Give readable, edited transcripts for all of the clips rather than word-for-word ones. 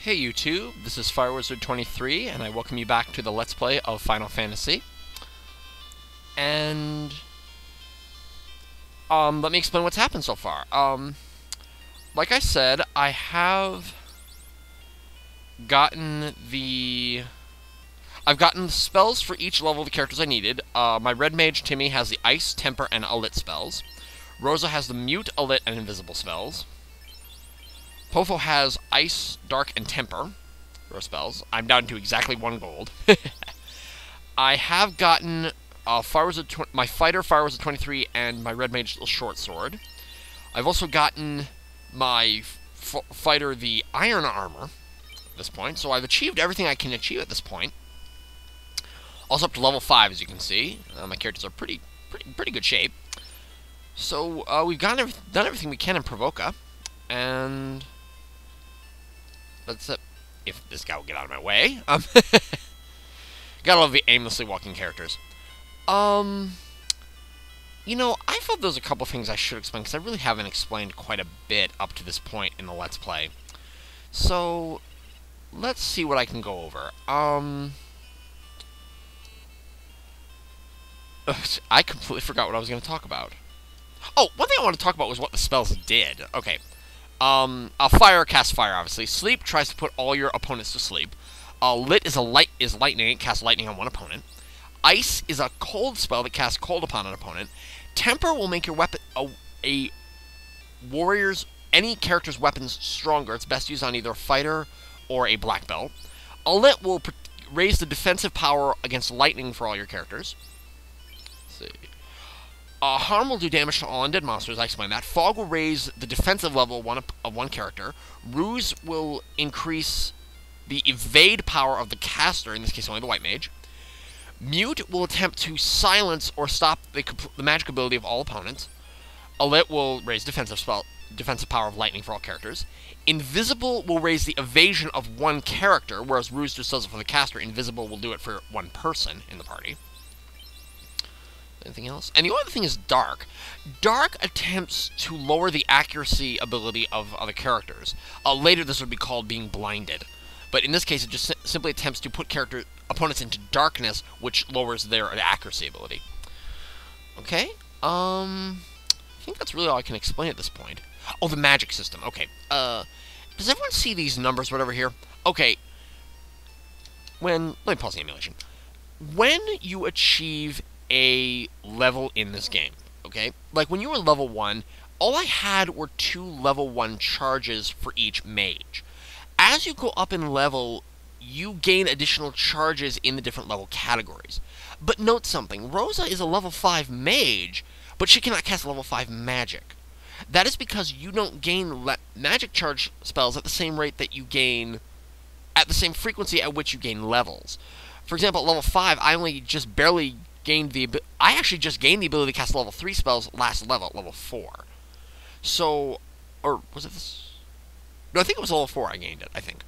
Hey YouTube, this is FireWizard23, and I welcome you back to the Let's Play of Final Fantasy. And, let me explain what's happened so far. Like I said, I have gotten I've gotten the spells for each level of the characters I needed. My Red Mage, Timmy, has the Ice, Temper, and Alit spells. Rosa has the Mute, Alit, and Invisible spells. Pofo has Ice, Dark, and Temper spells. I'm down to exactly 1 gold. I have gotten my Fighter, FireWizard 23, and my Red Mage Short Sword. I've also gotten my Fighter the Iron Armor at this point, so I've achieved everything I can achieve at this point. Also up to level 5, as you can see. My characters are pretty good shape. So we've done everything we can in Provoca, and that's it. If this guy will get out of my way. Gotta love the aimlessly walking characters. You know, I felt there's a couple things I should explain, because I really haven't explained quite a bit up to this point in the Let's Play. So, let's see what I can go over. I completely forgot what I was going to talk about. Oh, one thing I want to talk about was what the spells did. Okay. Fire casts fire, obviously. Sleep tries to put all your opponents to sleep. Lit is lightning. It casts lightning on one opponent. Ice is a cold spell that casts cold upon an opponent. Temper will make your weapon any character's weapons stronger. It's best used on either a fighter or a black belt. Alit will raise the defensive power against lightning for all your characters. Let's see. Harm will do damage to all undead monsters, I explained that. Fog will raise the defensive level of one character. Ruse will increase the evade power of the caster, in this case only the White Mage. Mute will attempt to silence or stop the magic ability of all opponents. Alit will raise defensive power of lightning for all characters. Invisible will raise the evasion of one character, whereas Ruse just does it for the caster. Invisible will do it for one person in the party. Anything else? And the other thing is Dark. Dark attempts to lower the accuracy ability of other characters. Later this would be called being blinded. But in this case it just simply attempts to put opponents into darkness, which lowers their accuracy ability. Okay? I think that's really all I can explain at this point. Oh, the magic system. Okay. Does everyone see these numbers, whatever, here? Okay. Let me pause the emulation. When you achieve a level in this game, okay? Like, when you were level 1, all I had were 2 level 1 charges for each mage. As you go up in level, you gain additional charges in the different level categories. But note something, Rosa is a level 5 mage, but she cannot cast level 5 magic. That is because you don't gain magic charge spells at the same rate that you gain, at the same frequency at which you gain levels. For example, at level 5, I actually just gained the ability to cast level 3 spells last level, at level 4. So, or was it this? No, I think it was level 4 I gained it, I think.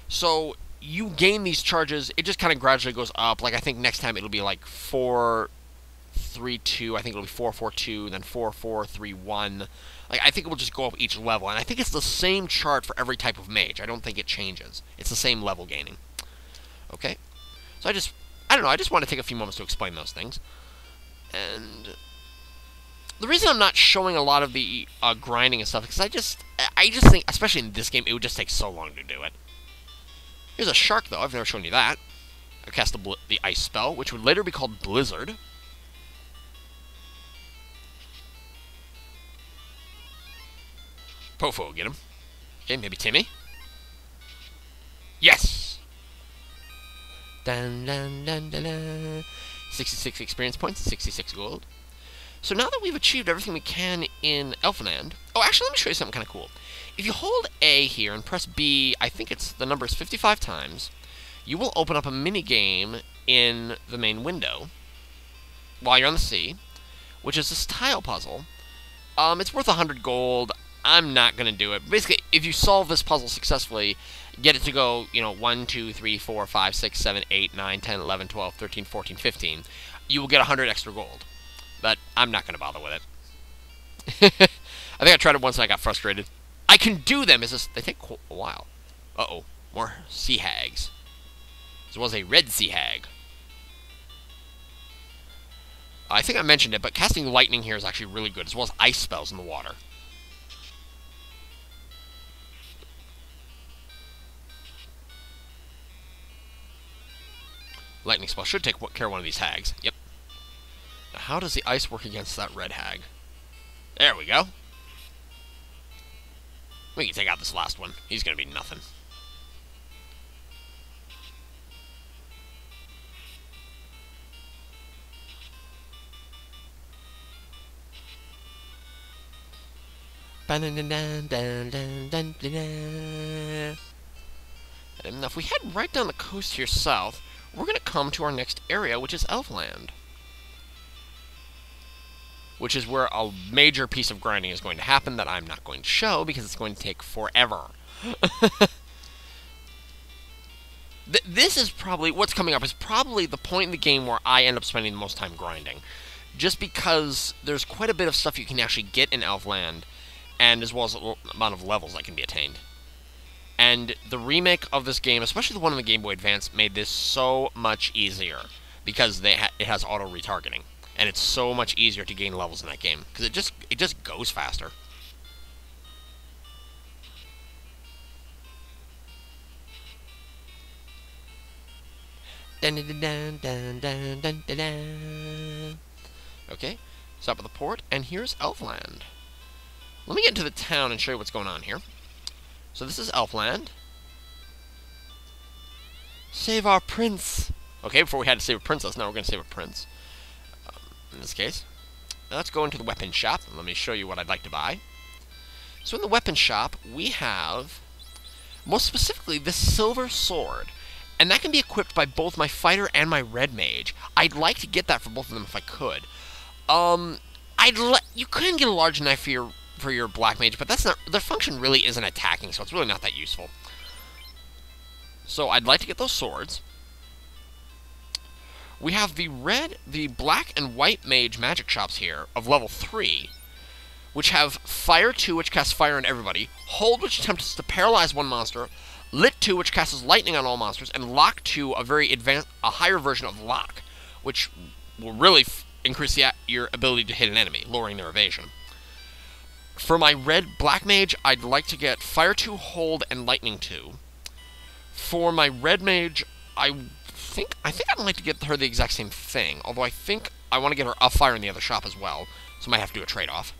So, you gain these charges, it just kind of gradually goes up. Like, I think next time it'll be like 4, 3, 2, I think it'll be 4, 4, 2, then 4, 4, 3, 1. Like, I think it will just go up each level, and I think it's the same chart for every type of mage. I don't think it changes. It's the same level gaining. Okay? So I don't know, I just want to take a few moments to explain those things. And the reason I'm not showing a lot of the grinding and stuff is because I just think, especially in this game, it would just take so long to do it. Here's a shark, though. I've never shown you that. I cast the ice spell, which would later be called Blizzard. Pofo, get him. Okay, maybe Timmy. Yes! Dun, dun, dun, dun, dun. 66 experience points, 66 gold. So now that we've achieved everything we can in Elfland... Oh, actually, let me show you something kind of cool. If you hold A here and press B, I think the number is 55 times, you will open up a mini-game in the main window while you're on the sea, which is this tile puzzle. It's worth 100 gold. I'm not going to do it. Basically, if you solve this puzzle successfully, get it to go, 1, 2, 3, 4, 5, 6, 7, 8, 9, 10, 11, 12, 13, 14, 15, you will get 100 extra gold. But I'm not going to bother with it. I think I tried it once and I got frustrated. I can do them. It's just, they take a while. Uh-oh. More sea hags. As well as a red sea hag. I think I mentioned it, but casting lightning here is actually really good, as well as ice spells in the water. Lightning spell should take care of one of these hags. Yep. Now, how does the ice work against that red hag? There we go. We can take out this last one. He's going to be nothing. And if we head right down the coast here south, we're going to come to our next area, which is Elfland. Which is where a major piece of grinding is going to happen that I'm not going to show because it's going to take forever. This is probably, what's coming up is probably the point in the game where I end up spending the most time grinding. Just because there's quite a bit of stuff you can actually get in Elfland, and as well as the amount of levels that can be attained. And the remake of this game, especially the one on the Game Boy Advance, made this so much easier because it has auto retargeting, and it's so much easier to gain levels in that game because it just goes faster. Okay, stop at the port, and here's Elfland. Let me get into the town and show you what's going on here. So this is Elfland. Save our prince. Okay, before we had to save a princess, now we're going to save a prince. In this case. Now let's go into the weapon shop, and let me show you what I'd like to buy. So in the weapon shop, we have, most specifically, this silver sword. And that can be equipped by both my fighter and my red mage. I'd like to get that for both of them if I could. You can get a large knife for your black mage, but that's not, their function really isn't attacking, so it's really not that useful. So I'd like to get those swords. We have the black and white mage magic shops here of level 3, which have Fire 2, which casts fire on everybody, Hold, which attempts to paralyze one monster, Lit 2, which casts lightning on all monsters, and Lock 2, a higher version of Lock, which will really increase your ability to hit an enemy, lowering their evasion. For my red black mage, I'd like to get Fire 2, Hold, and Lightning 2. For my red mage, I think I'd like to get her the exact same thing, although I think I want to get her a fire in the other shop as well, so I might have to do a trade-off.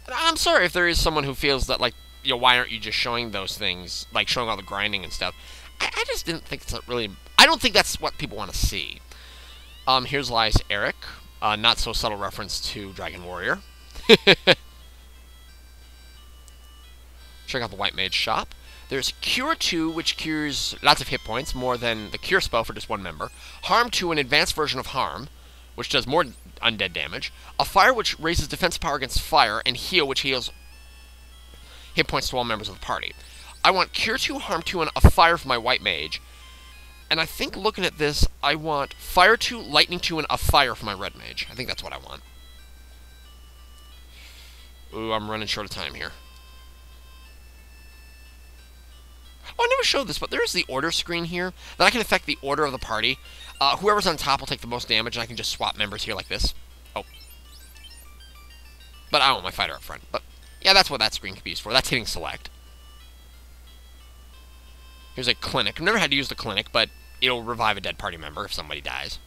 And I'm sorry if there is someone who feels that, like, you know, why aren't you just showing those things, like showing all the grinding and stuff. I just didn't think it's really, I don't think that's what people want to see. Here's lies Eric, not so subtle reference to Dragon Warrior. Check out the White Mage shop. There's Cure 2, which cures lots of hit points, more than the Cure spell for just one member. Harm 2, an advanced version of Harm, which does more undead damage. A Fire, which raises defense power against fire, and Heal, which heals hit points to all members of the party. I want Cure 2, Harm 2, and a Fire for my White Mage. And I think looking at this, I want Fire 2, Lightning 2, and a Fire for my Red Mage. I think that's what I want. Ooh, I'm running short of time here. Oh, I never showed this, but there is the order screen here that I can affect the order of the party. Whoever's on top will take the most damage, and I can just swap members here like this. Oh. But I want my fighter up front. But, yeah, that's what that screen can be used for. That's hitting select. Here's a clinic. I've never had to use the clinic, but it'll revive a dead party member if somebody dies.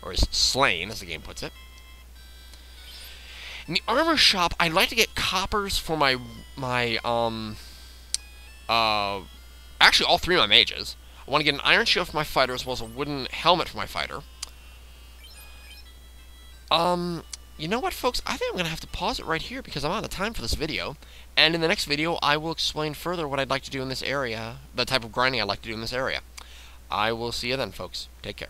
Or is slain, as the game puts it. In the armor shop, I'd like to get coppers for actually all three of my mages. I want to get an iron shield for my fighter as well as a wooden helmet for my fighter. You know what, folks? I think I'm going to have to pause it right here because I'm out of time for this video. And in the next video, I will explain further what I'd like to do in this area, the type of grinding I'd like to do in this area. I will see you then, folks. Take care.